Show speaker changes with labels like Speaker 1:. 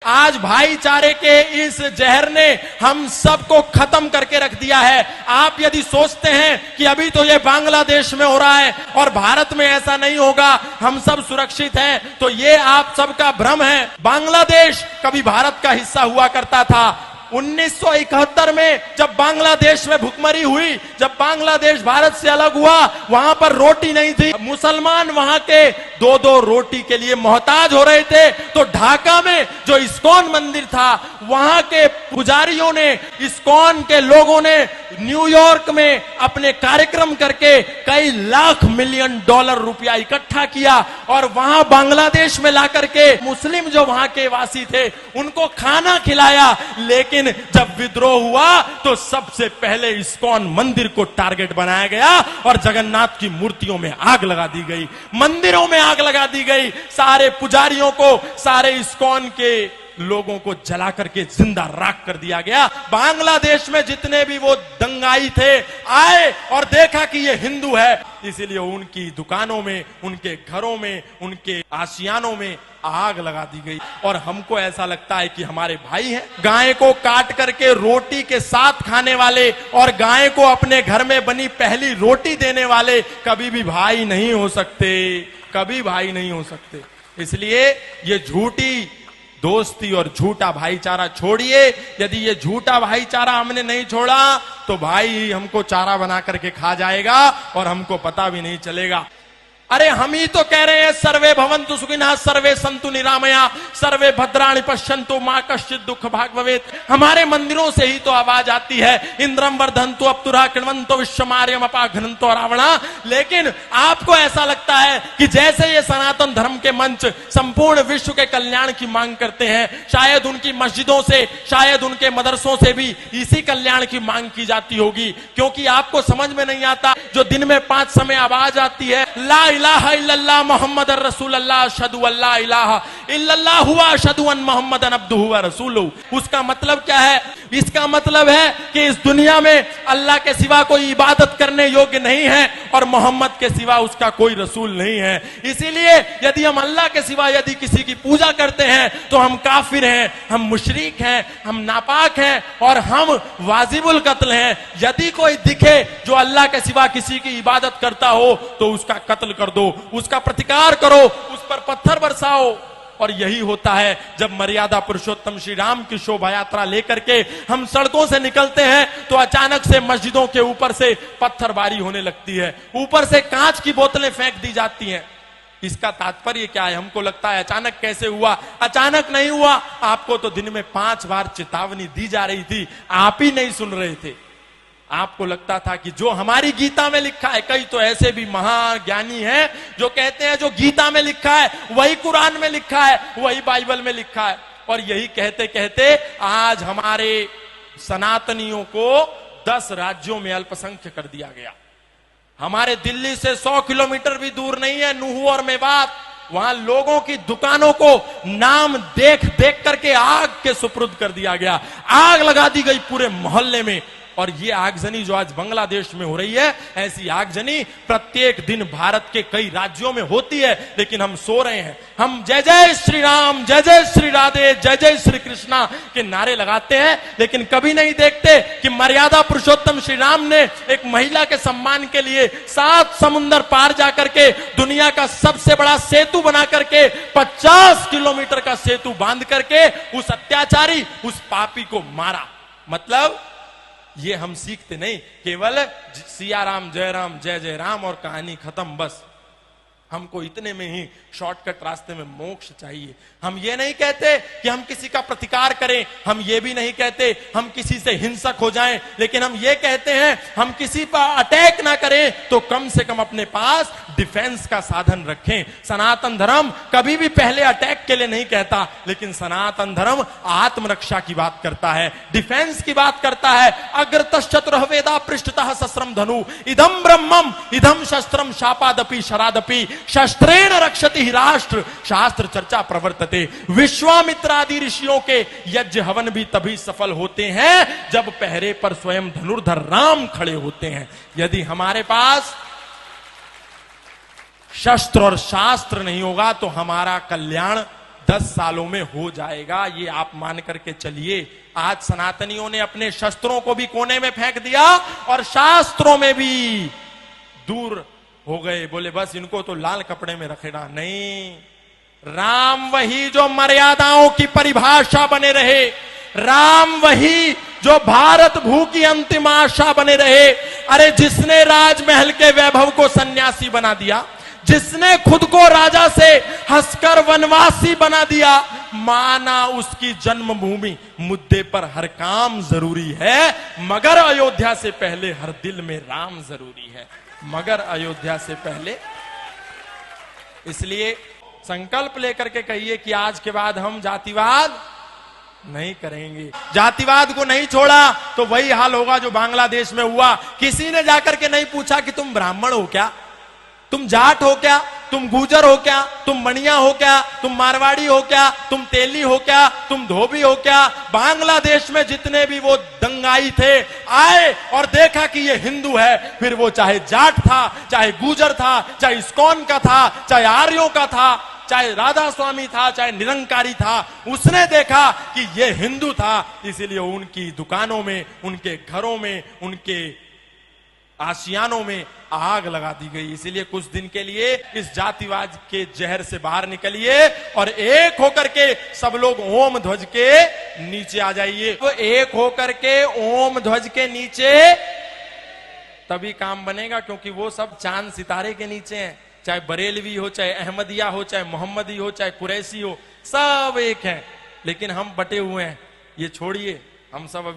Speaker 1: आज भाईचारे के इस जहर ने हम सबको खत्म करके रख दिया है। आप यदि सोचते हैं कि अभी तो ये बांग्लादेश में हो रहा है और भारत में ऐसा नहीं होगा, हम सब सुरक्षित हैं, तो ये आप सबका भ्रम है। बांग्लादेश कभी भारत का हिस्सा हुआ करता था। 1971 में जब बांग्लादेश में भुखमरी हुई, जब बांग्लादेश भारत से अलग हुआ, वहां पर रोटी नहीं थी। मुसलमान वहां के 2-2 रोटी के लिए मोहताज हो रहे थे। तो ढाका में जो इस्कॉन मंदिर था, वहां के पुजारियों ने, इस्कॉन के लोगों ने न्यूयॉर्क में अपने कार्यक्रम करके कई लाख मिलियन डॉलर रुपया इकट्ठा किया और वहां बांग्लादेश में लाकर के मुस्लिम जो वहां के वासी थे उनको खाना खिलाया। लेकिन जब विद्रोह हुआ तो सबसे पहले इस्कॉन मंदिर को टारगेट बनाया गया और जगन्नाथ की मूर्तियों में आग लगा दी गई, मंदिरों में आग लगा दी गई, सारे पुजारियों को, सारे इस्कॉन के लोगों को जला करके जिंदा राख कर दिया गया। बांग्लादेश में जितने भी वो दंगाई थे आए और देखा कि ये हिंदू है, इसीलिए उनकी दुकानों में, उनके घरों में, उनके आशियानों में आग लगा दी गई। और हमको ऐसा लगता है कि हमारे भाई हैं। गाय को काट करके रोटी के साथ खाने वाले और गाय को अपने घर में बनी पहली रोटी देने वाले कभी भी भाई नहीं हो सकते, कभी भाई नहीं हो सकते। इसलिए ये झूठी दोस्ती और झूठा भाईचारा छोड़िए। यदि ये झूठा भाईचारा हमने नहीं छोड़ा तो भाई हमको चारा बना करके खा जाएगा और हमको पता भी नहीं चलेगा। अरे हम ही तो कह रहे हैं सर्वे भवन्तु सुखिनः, सर्वे सन्तु निरामया, सर्वे भद्राणि पश्यन्तु मा कश्चित् दुःख भाग् भवेत्। हमारे मंदिरों से ही तो आवाज आती है, इंद्रम वर्धन्तु अप्तुरा कृण्वन्तो विश्वमार्यम अपाघ्नन्तो रावणा। लेकिन आपको ऐसा लगता है कि जैसे ये सनातन धर्म के मंच संपूर्ण विश्व के कल्याण की मांग करते हैं, शायद उनकी मस्जिदों से, शायद उनके मदरसों से भी इसी कल्याण की मांग की जाती होगी। क्योंकि आपको समझ में नहीं आता, जो दिन में 5 समय आवाज आती है, ला इलाहा इल्लल्लाह मोहम्मद रसूलुल्लाह अशहदु अल्ला इलाहा इल्लल्लाह हुवा अशहदु अन मोहम्मदन अब्दुहु व रसूलुहु। उसका मतलब क्या है? इसका मतलब है कि इस दुनिया में अल्लाह के सिवा कोई इबादत करने योग्य नहीं है और मोहम्मद के सिवा उसका कोई रसूल नहीं है। इसीलिए यदि हम अल्लाह के सिवा यदि किसी की पूजा करते हैं तो हम काफिर हैं, हम मुशरिक हैं, हम नापाक हैं और हम वाजिबुल कत्ल हैं। यदि कोई दिखे जो अल्लाह के सिवा किसी की इबादत करता हो तो उसका कत्ल कर दो, उसका प्रतिकार करो, उस पर पत्थर बरसाओ। और यही होता है जब मर्यादा पुरुषोत्तम श्री राम की शोभा यात्रा लेकर के हम सड़कों से निकलते हैं तो अचानक से मस्जिदों के ऊपर से पत्थरबारी होने लगती है, ऊपर से कांच की बोतलें फेंक दी जाती हैं। इसका तात्पर्य क्या है? हमको लगता है अचानक कैसे हुआ? अचानक नहीं हुआ, आपको तो दिन में 5 बार चेतावनी दी जा रही थी, आप ही नहीं सुन रहे थे। आपको लगता था कि जो हमारी गीता में लिखा है, कई तो ऐसे भी महाज्ञानी हैं जो कहते हैं जो गीता में लिखा है वही कुरान में लिखा है, वही बाइबल में लिखा है। और यही कहते कहते आज हमारे सनातनियों को 10 राज्यों में अल्पसंख्य कर दिया गया। हमारे दिल्ली से 100 किलोमीटर भी दूर नहीं है नूह और मेवात, वहां लोगों की दुकानों को नाम देख देख करके आग के सुपुर्द कर दिया गया, आग लगा दी गई पूरे मोहल्ले में। और ये आगजनी जो आज बांग्लादेश में हो रही है, ऐसी आगजनी प्रत्येक दिन भारत के कई राज्यों में होती है, लेकिन हम सो रहे हैं। हम जय जय श्री राम, जय जय श्री राधे, जय जय श्री कृष्णा के नारे लगाते हैं, लेकिन कभी नहीं देखते कि मर्यादा पुरुषोत्तम श्री राम ने एक महिला के सम्मान के लिए 7 समुंदर पार जाकर के दुनिया का सबसे बड़ा सेतु बना करके 50 किलोमीटर का सेतु बांध करके उस अत्याचारी, उस पापी को मारा। मतलब ये हम सीखते नहीं, केवल सिया राम जय जय राम और कहानी खत्म। बस हमको इतने में ही शॉर्टकट रास्ते में मोक्ष चाहिए। हम ये नहीं कहते कि हम किसी का प्रतिकार करें, हम ये भी नहीं कहते हम किसी से हिंसक हो जाएं, लेकिन हम ये कहते हैं हम किसी पर अटैक ना करें तो कम से कम अपने पास डिफेंस का साधन रखें। सनातन धर्म कभी भी पहले अटैक के लिए नहीं कहता, लेकिन सनातन धर्म आत्मरक्षा की बात करता है, डिफेंस की बात करता है। अग्रतश्चतुरः वेदा पृष्ठतः सस्रम धनु इदम ब्रह्मम इदम शस्त्रम शापादपि शरादपि शस्त्रेण रक्षति ही राष्ट्र शास्त्र चर्चा प्रवर्तते। विश्वामित्रादि ऋषियों के यज्ञ हवन भी तभी सफल होते हैं जब पहरे पर स्वयं धनुर्धर राम खड़े होते हैं। यदि हमारे पास शस्त्र और शास्त्र नहीं होगा तो हमारा कल्याण 10 सालों में हो जाएगा, ये आप मान करके चलिए। आज सनातनियों ने अपने शस्त्रों को भी कोने में फेंक दिया और शास्त्रों में भी दूर हो गए, बोले बस इनको तो लाल कपड़े में रखेना। नहीं, राम वही जो मर्यादाओं की परिभाषा बने रहे, राम वही जो भारत भू की अंतिम आशा बने रहे। अरे जिसने राजमहल के वैभव को सन्यासी बना दिया, जिसने खुद को राजा से हंसकर वनवासी बना दिया, माना उसकी जन्मभूमि मुद्दे पर हर काम जरूरी है, मगर अयोध्या से पहले हर दिल में राम जरूरी है, मगर अयोध्या से पहले। इसलिए संकल्प लेकर के कहिए कि आज के बाद हम जातिवाद नहीं करेंगे। जातिवाद को नहीं छोड़ा तो वही हाल होगा जो बांग्लादेश में हुआ। किसी ने जाकर के नहीं पूछा कि तुम ब्राह्मण हो क्या, तुम जाट हो क्या, तुम गुजर हो क्या, तुम मणिया हो क्या, तुम मारवाड़ी हो क्या, तुम तेली हो क्या, तुम धोबी हो क्या। बांग्लादेश में जितने भी वो दंगाई थे आए और देखा कि ये हिंदू है, फिर वो चाहे जाट था, चाहे गुजर था, चाहे इस्कॉन का था, चाहे आर्यों का था, चाहे राधा स्वामी था, चाहे निरंकारी था, उसने देखा कि ये हिंदू था। इसीलिए उनकी दुकानों में, उनके घरों में, उनके आशियानों में आग लगा दी गई। इसीलिए कुछ दिन के लिए इस जातिवाद के जहर से बाहर निकलिए और एक होकर के सब लोग ओम ध्वज के नीचे आ जाइए। तो एक होकर के ओम ध्वज के नीचे तभी काम बनेगा, क्योंकि वो सब चांद सितारे के नीचे हैं। चाहे बरेलवी हो, चाहे अहमदिया हो, चाहे मोहम्मदी हो, चाहे कुरैशी हो, सब एक हैं, लेकिन हम बटे हुए हैं। ये छोड़िए, हम सब अभी